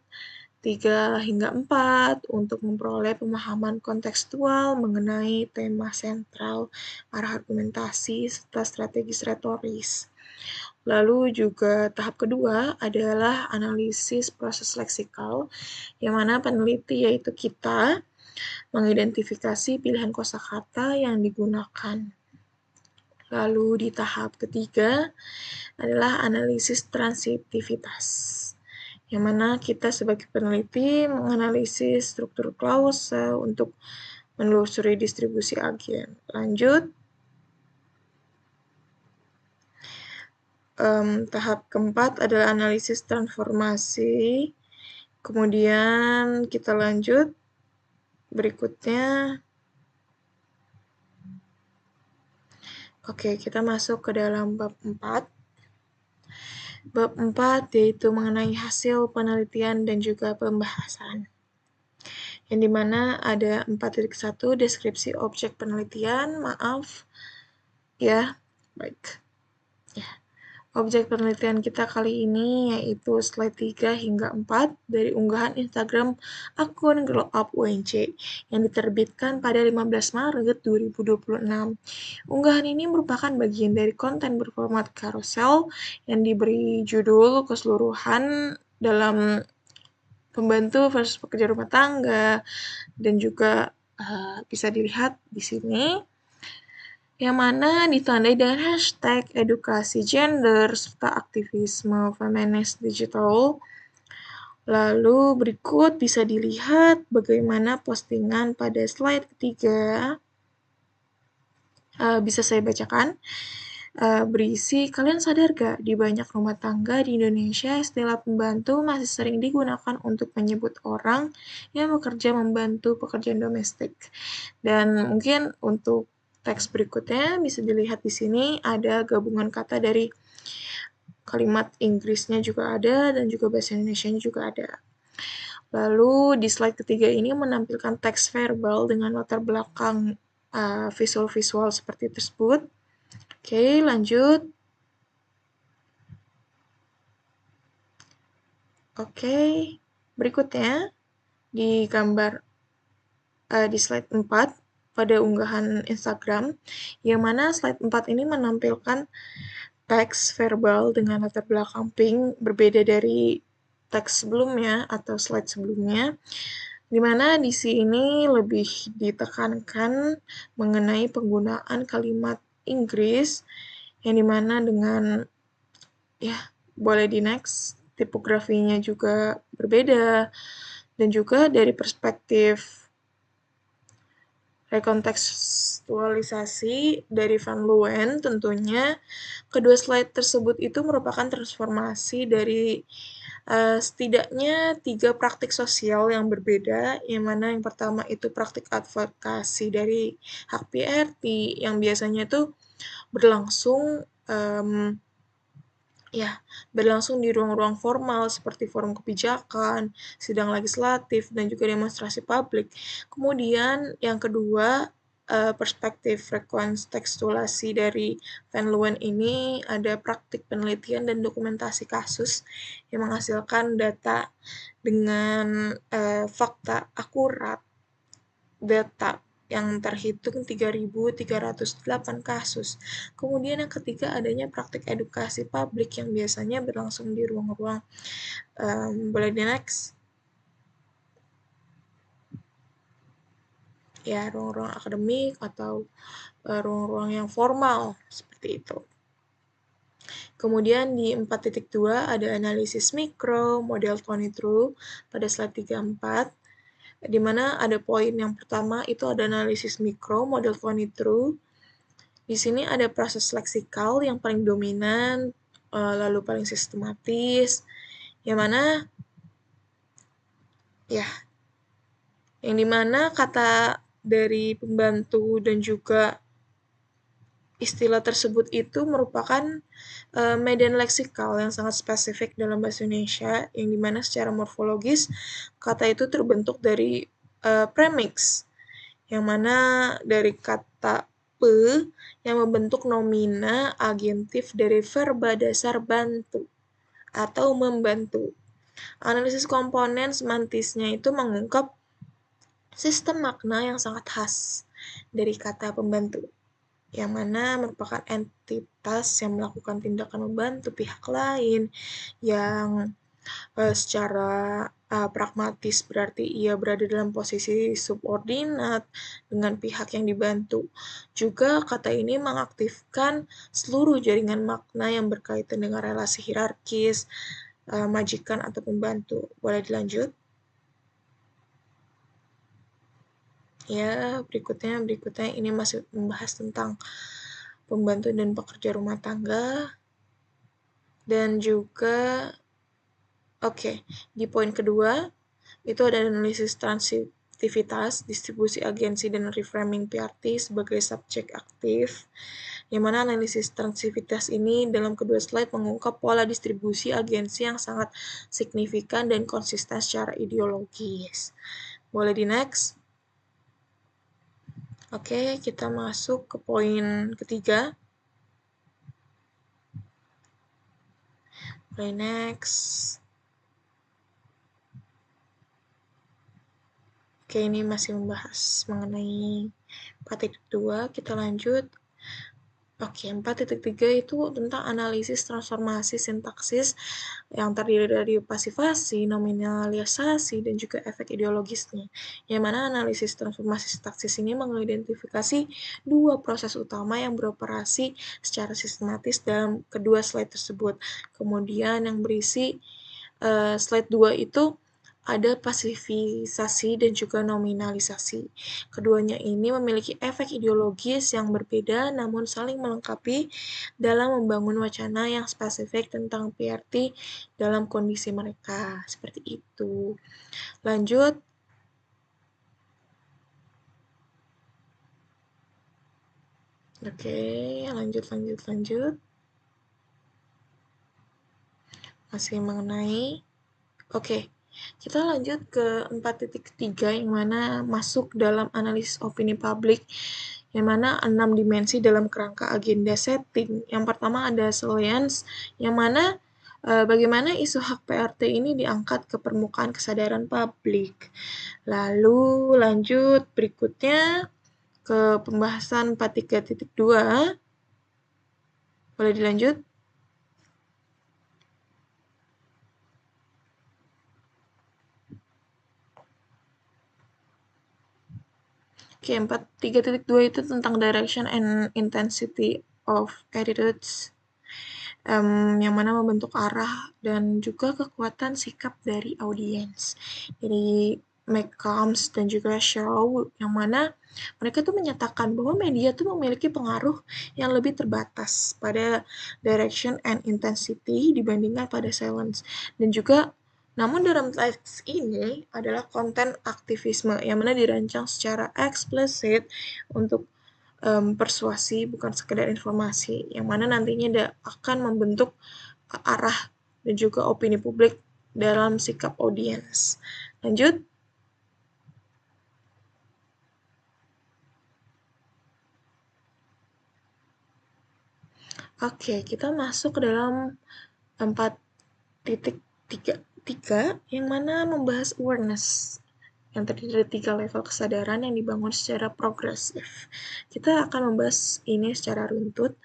3 hingga 4 untuk memperoleh pemahaman kontekstual mengenai tema sentral, arah argumentasi, serta strategis retoris. Lalu juga tahap kedua adalah analisis proses leksikal, yang mana peneliti yaitu kita mengidentifikasi pilihan kosakata yang digunakan. Lalu di tahap ketiga adalah analisis transitivitas, yang mana kita sebagai peneliti menganalisis struktur klause untuk menelusuri distribusi agen. Lanjut. Tahap keempat adalah analisis transformasi. Kemudian kita lanjut. Berikutnya. Oke, kita masuk ke dalam bab 4. Bab 4 yaitu mengenai hasil penelitian dan juga pembahasan. Yang dimana ada 4.1 deskripsi objek penelitian, baik. Objek penelitian kita kali ini yaitu slide 3 hingga 4 dari unggahan Instagram akun Glow Up UNC yang diterbitkan pada 15 Maret 2026. Unggahan ini merupakan bagian dari konten berformat carousel yang diberi judul keseluruhan dalam pembantu versus pekerja rumah tangga, dan juga bisa dilihat di sini, yang mana ditandai dengan hashtag edukasi gender serta aktivisme feminis digital. Lalu berikut bisa dilihat bagaimana postingan pada slide ketiga. Bisa saya bacakan. Berisi, kalian sadar gak di banyak rumah tangga di Indonesia istilah pembantu masih sering digunakan untuk menyebut orang yang bekerja membantu pekerjaan domestik. Dan mungkin untuk teks berikutnya bisa dilihat di sini ada gabungan kata dari kalimat Inggrisnya juga ada dan juga bahasa Indonesianya juga ada. Lalu di slide ketiga ini menampilkan teks verbal dengan latar belakang visual-visual seperti tersebut. Oke, lanjut. Oke, berikutnya di gambar di slide 4 pada unggahan Instagram, yang mana slide 4 ini menampilkan teks verbal dengan latar belakang pink berbeda dari teks sebelumnya atau slide sebelumnya, di mana di sini lebih ditekankan mengenai penggunaan kalimat Inggris yang dimana dengan boleh di next, tipografinya juga berbeda, dan juga dari perspektif rekontekstualisasi dari Van Leeuwen tentunya kedua slide tersebut itu merupakan transformasi dari setidaknya 3 praktik sosial yang berbeda, yang mana yang pertama itu praktik advokasi dari hak PRT yang biasanya itu berlangsung di ruang-ruang formal seperti forum kebijakan, sidang legislatif, dan juga demonstrasi publik. Kemudian yang kedua, perspektif rekontekstualisasi dari Van Leeuwen ini ada praktik penelitian dan dokumentasi kasus yang menghasilkan data dengan fakta akurat, data yang terhitung 3.308 kasus. Kemudian yang ketiga, adanya praktik edukasi publik yang biasanya berlangsung di ruang-ruang, boleh di next? Ya, ruang-ruang akademik atau ruang-ruang yang formal, seperti itu. Kemudian di 4.2 ada analisis mikro, model Tony True pada slide 34, di mana ada poin yang pertama itu ada analisis mikro, model Tony True. Di sini ada proses leksikal yang paling dominan, lalu paling sistematis, yang mana ya, yang dimana kata dari pembantu dan juga istilah tersebut itu merupakan medan leksikal yang sangat spesifik dalam bahasa Indonesia, yang dimana secara morfologis kata itu terbentuk dari premix, yang mana dari kata pe yang membentuk nomina agentif dari verba dasar bantu atau membantu. Analisis komponen semantisnya itu mengungkap sistem makna yang sangat khas dari kata pembantu, yang mana merupakan entitas yang melakukan tindakan membantu pihak lain yang secara pragmatis berarti ia berada dalam posisi subordinat dengan pihak yang dibantu. Juga kata ini mengaktifkan seluruh jaringan makna yang berkaitan dengan relasi hierarkis, majikan atau pembantu. Boleh dilanjut? Ya, berikutnya ini masih membahas tentang pembantu dan pekerja rumah tangga. Dan juga di poin kedua itu ada analisis transitivitas, distribusi agensi dan reframing PRT sebagai subjek aktif, yang mana analisis transitivitas ini dalam kedua slide mengungkap pola distribusi agensi yang sangat signifikan dan konsisten secara ideologis. Boleh di next? Oke, kita masuk ke poin ketiga. Boleh next. Oke, ini masih membahas mengenai 4.2, kita lanjut. 4.3 itu tentang analisis transformasi sintaksis yang terdiri dari pasifasi, nominalisasi, dan juga efek ideologisnya. Yang mana analisis transformasi sintaksis ini mengidentifikasi dua proses utama yang beroperasi secara sistematis dalam kedua slide tersebut. Kemudian yang berisi slide 2 itu ada pasifisasi dan juga nominalisasi. Keduanya ini memiliki efek ideologis yang berbeda namun saling melengkapi dalam membangun wacana yang spesifik tentang PRT dalam kondisi mereka. Seperti itu. Lanjut. Lanjut. Masih mengenai kita lanjut ke 4.3 yang mana masuk dalam analisis opini publik, yang mana 6 dimensi dalam kerangka agenda setting. Yang pertama ada salience, yang mana bagaimana isu hak PRT ini diangkat ke permukaan kesadaran publik. Lalu lanjut berikutnya ke pembahasan 4.3.2. Boleh dilanjut? 4.3.2 itu tentang direction and intensity of attitudes, yang mana membentuk arah dan juga kekuatan sikap dari audiens. Jadi McCombs dan juga Shaw, yang mana mereka tuh menyatakan bahwa media tuh memiliki pengaruh yang lebih terbatas pada direction and intensity dibandingkan pada silence. Dan juga namun dalam teks ini adalah konten aktivisme yang mana dirancang secara eksplisit untuk persuasi, bukan sekedar informasi, yang mana nantinya akan membentuk arah dan juga opini publik dalam sikap audiens. Lanjut. Kita masuk ke dalam 4.3 yang mana membahas awareness. yang terdiri dari 3 level kesadaran yang dibangun secara progresif. Kita akan membahas ini secara runtut,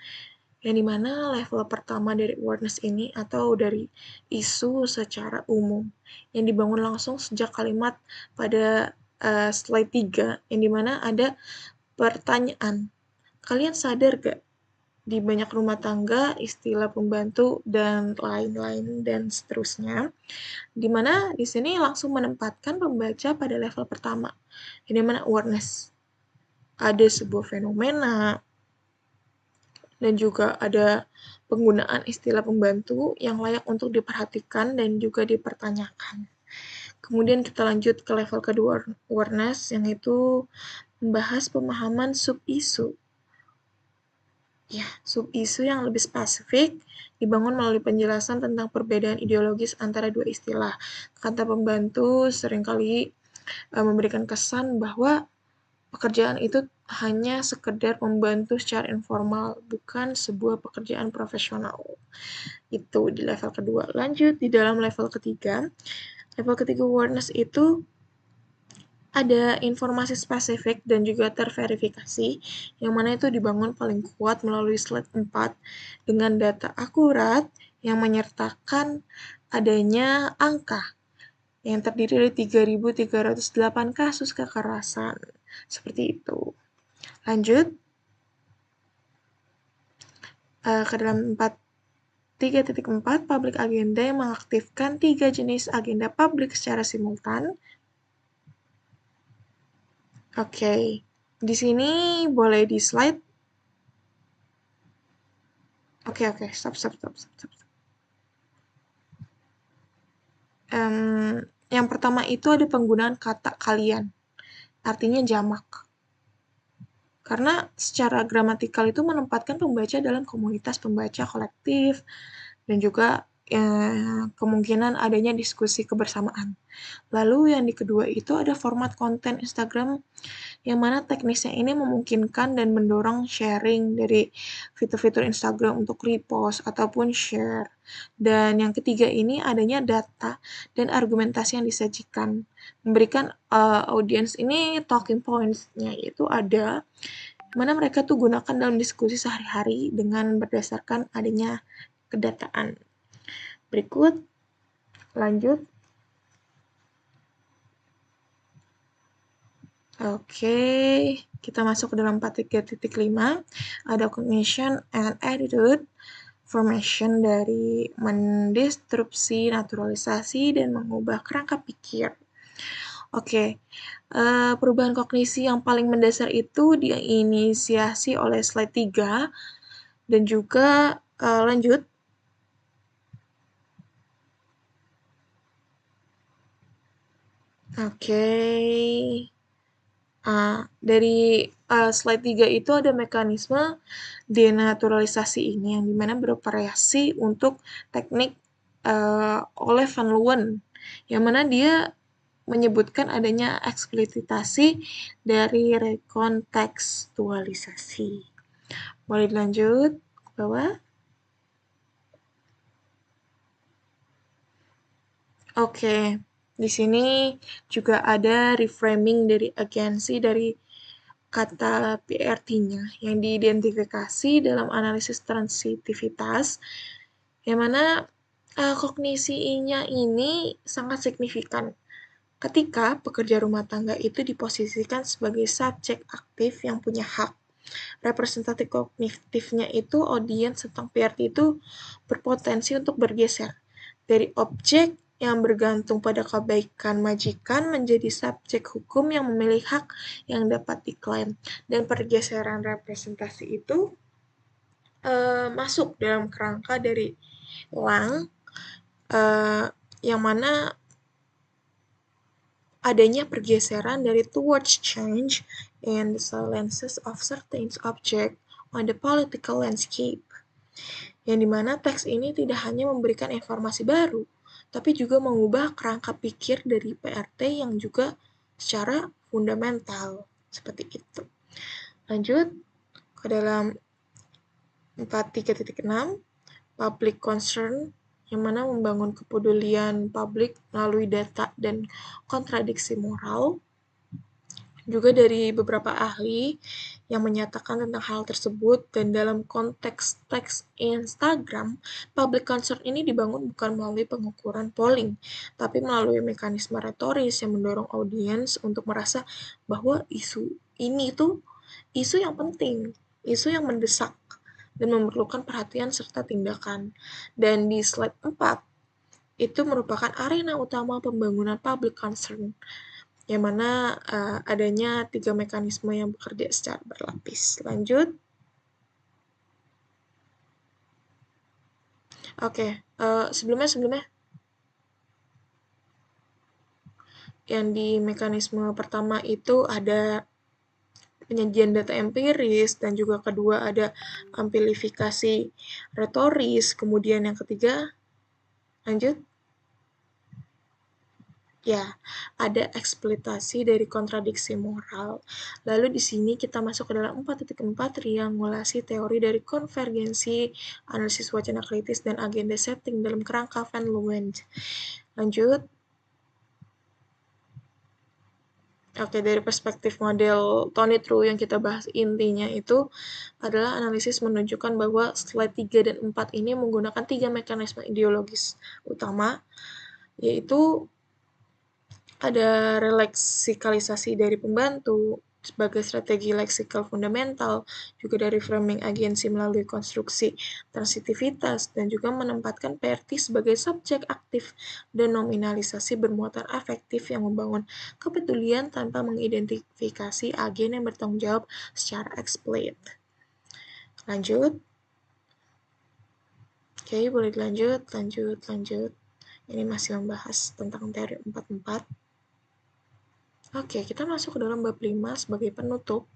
yang dimana level pertama dari awareness ini atau dari isu secara umum, yang dibangun langsung sejak kalimat pada slide 3, yang dimana ada pertanyaan, kalian sadar gak di banyak rumah tangga, istilah pembantu, dan lain-lain, dan seterusnya, di mana di sini langsung menempatkan pembaca pada level pertama, di mana awareness. Ada sebuah fenomena, dan juga ada penggunaan istilah pembantu yang layak untuk diperhatikan dan juga dipertanyakan. Kemudian kita lanjut ke level kedua awareness, yang itu membahas pemahaman sub-isu. Ya, sub-isu yang lebih spesifik dibangun melalui penjelasan tentang perbedaan ideologis antara dua istilah. Kata pembantu seringkali memberikan kesan bahwa pekerjaan itu hanya sekedar membantu secara informal, bukan sebuah pekerjaan profesional. Itu di level kedua. Lanjut di dalam level ketiga. Level ketiga awareness itu ada informasi spesifik dan juga terverifikasi, yang mana itu dibangun paling kuat melalui slide 4 dengan data akurat yang menyertakan adanya angka yang terdiri dari 3.308 kasus kekerasan. Seperti itu. Lanjut ke dalam 3.4 public agenda yang mengaktifkan 3 jenis agenda publik secara simultan. Oke, di sini boleh di slide. Oke, stop. Yang pertama itu ada penggunaan kata kalian, artinya jamak. Karena secara gramatikal itu menempatkan pembaca dalam komunitas pembaca kolektif, dan juga kemungkinan adanya diskusi kebersamaan. Lalu yang di kedua itu ada format konten Instagram, yang mana teknisnya ini memungkinkan dan mendorong sharing dari fitur-fitur Instagram untuk repost ataupun share. Dan yang ketiga ini adanya data dan argumentasi yang disajikan, memberikan audiens ini talking points-nya itu ada, mana mereka tuh gunakan dalam diskusi sehari-hari dengan berdasarkan adanya kedataan. Berikut, lanjut. Oke, kita masuk ke dalam 3.5, ada cognition and attitude formation dari mendistrupsi, naturalisasi, dan mengubah kerangka pikir. Oke, perubahan kognisi yang paling mendasar itu diinisiasi oleh slide 3, dan juga lanjut. Oke. Dari slide 3 itu ada mekanisme denaturalisasi ini, yang dimana bervariasi untuk teknik oleh Van Leeuwen, yang mana dia menyebutkan adanya eksplisitasi dari rekontekstualisasi. Boleh dilanjut ke bawah. Oke, di sini juga ada reframing dari agensi dari kata PRT-nya yang diidentifikasi dalam analisis transitivitas, yang mana kognisinya ini sangat signifikan ketika pekerja rumah tangga itu diposisikan sebagai subjek aktif yang punya hak. Representatif kognitifnya itu audiens tentang PRT itu berpotensi untuk bergeser dari objek yang bergantung pada kebaikan majikan menjadi subjek hukum yang memilih hak yang dapat diklaim. Dan pergeseran representasi itu masuk dalam kerangka dari Lang, yang mana adanya pergeseran dari towards change in the silences of certain objects on the political landscape, yang dimana teks ini tidak hanya memberikan informasi baru, tapi juga mengubah kerangka pikir dari PRT yang juga secara fundamental, seperti itu. Lanjut ke dalam 4.3.6, public concern yang mana membangun kepedulian publik melalui data dan kontradiksi moral. Juga dari beberapa ahli yang menyatakan tentang hal tersebut, dan dalam konteks teks Instagram, public concern ini dibangun bukan melalui pengukuran polling, tapi melalui mekanisme retoris yang mendorong audiens untuk merasa bahwa isu ini tuh isu yang penting, isu yang mendesak, dan memerlukan perhatian serta tindakan. Dan di slide 4, itu merupakan arena utama pembangunan public concern, yang mana adanya 3 mekanisme yang bekerja secara berlapis. Lanjut. Oke, sebelumnya yang di mekanisme pertama itu ada penyajian data empiris, dan juga kedua ada amplifikasi retoris, kemudian yang ketiga, lanjut. Ya, ada eksploitasi dari kontradiksi moral. Lalu di sini kita masuk ke dalam 4.4, triangulasi teori dari konvergensi, analisis wacana kritis, dan agenda setting dalam kerangka Van Leeuwen. Lanjut. Oke, dari perspektif model Tony True yang kita bahas, intinya itu adalah analisis menunjukkan bahwa slide 3 dan 4 ini menggunakan 3 mekanisme ideologis utama, yaitu ada releksikalisasi dari pembantu sebagai strategi leksikal fundamental, juga dari framing agensi melalui konstruksi transitivitas, dan juga menempatkan PRT sebagai subjek aktif dan nominalisasi bermuatan afektif yang membangun kepedulian tanpa mengidentifikasi agen yang bertanggung jawab secara explicit. Lanjut. Oke, boleh dilanjut, lanjut. Ini masih membahas tentang teori 4.4. Oke, kita masuk ke dalam bab 5 sebagai penutup,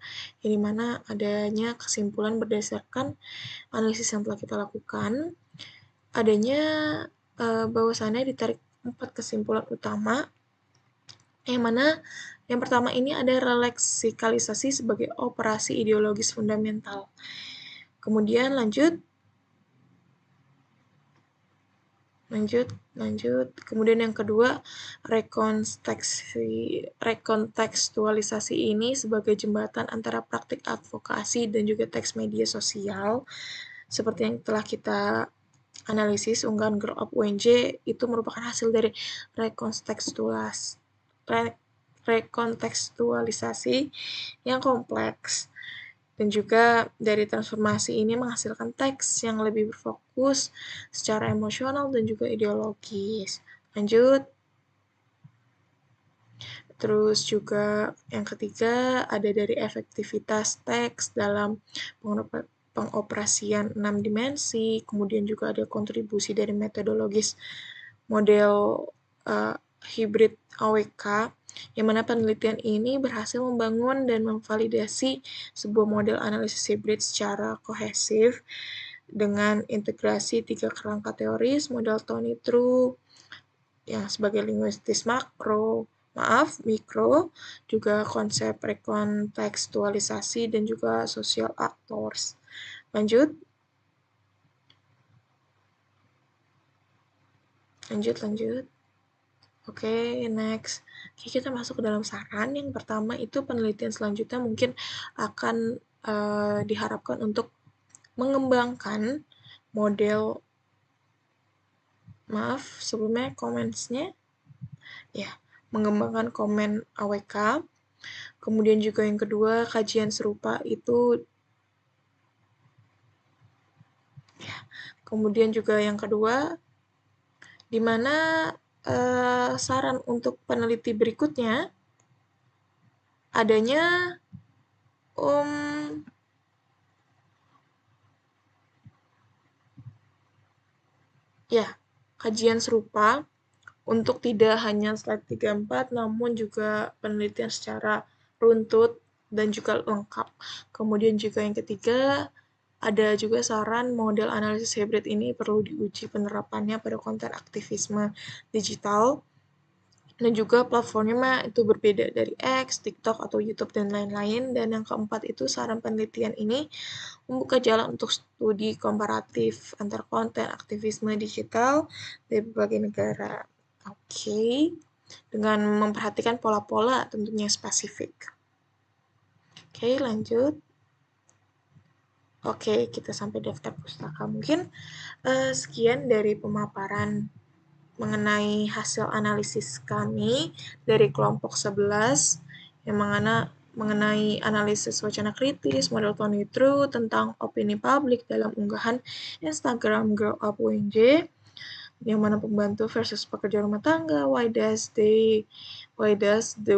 yang dimana adanya kesimpulan berdasarkan analisis yang telah kita lakukan. Adanya bahwasannya ditarik 4 kesimpulan utama, yang mana yang pertama ini ada releksikalisasi sebagai operasi ideologis fundamental. Kemudian lanjut. Kemudian yang kedua, rekontekstualisasi ini sebagai jembatan antara praktik advokasi dan juga teks media sosial. Seperti yang telah kita analisis, unggahan Grow Up UNJ itu merupakan hasil dari rekontekstualisasi yang kompleks. Dan juga dari transformasi ini menghasilkan teks yang lebih berfokus secara emosional dan juga ideologis. Lanjut. Terus juga yang ketiga ada dari efektivitas teks dalam pengoperasian 6 dimensi, kemudian juga ada kontribusi dari metodologis model hybrid AWK, yang mana penelitian ini berhasil membangun dan memvalidasi sebuah model analisis hybrid secara kohesif dengan integrasi 3 kerangka teoris, model Tony True yang sebagai linguistis mikro, juga konsep rekontekstualisasi dan juga social actors. Lanjut. Oke, next. Oke, kita masuk ke dalam saran. Yang pertama itu penelitian selanjutnya mungkin akan diharapkan untuk mengembangkan model, sebelumnya comments-nya. Ya, mengembangkan komen AWK. Kemudian juga yang kedua, kajian serupa itu kemudian juga yang kedua, di mana saran untuk peneliti berikutnya adanya kajian serupa untuk tidak hanya slide 3-4 namun juga penelitian secara runtut dan juga lengkap. Kemudian juga yang ketiga, ada juga saran model analisis hybrid ini perlu diuji penerapannya pada konten aktivisme digital. Dan juga platformnya itu berbeda dari X, TikTok, atau YouTube, dan lain-lain. Dan yang keempat itu saran penelitian ini membuka jalan untuk studi komparatif antar konten aktivisme digital dari berbagai negara. Oke, dengan memperhatikan pola-pola tentunya spesifik. Oke, lanjut. Oke, kita sampai daftar pustaka. Mungkin sekian dari pemaparan mengenai hasil analisis kami dari kelompok 11 yang mengenai analisis wacana kritis, model Tony True tentang opini publik dalam unggahan Instagram Grow Up UNJ, yang mana pembantu versus pekerja rumah tangga, why does the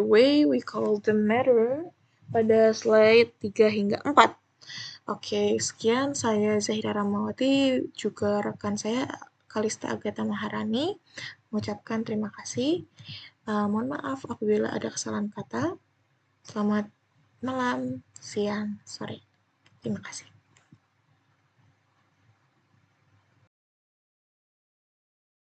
way we call them matter, pada slide 3 hingga 4. Oke, sekian saya Zahira Ramawati, juga rekan saya Kalista Agatha Maharani, mengucapkan terima kasih. Mohon maaf apabila ada kesalahan kata. Selamat malam, siang, sore. Terima kasih.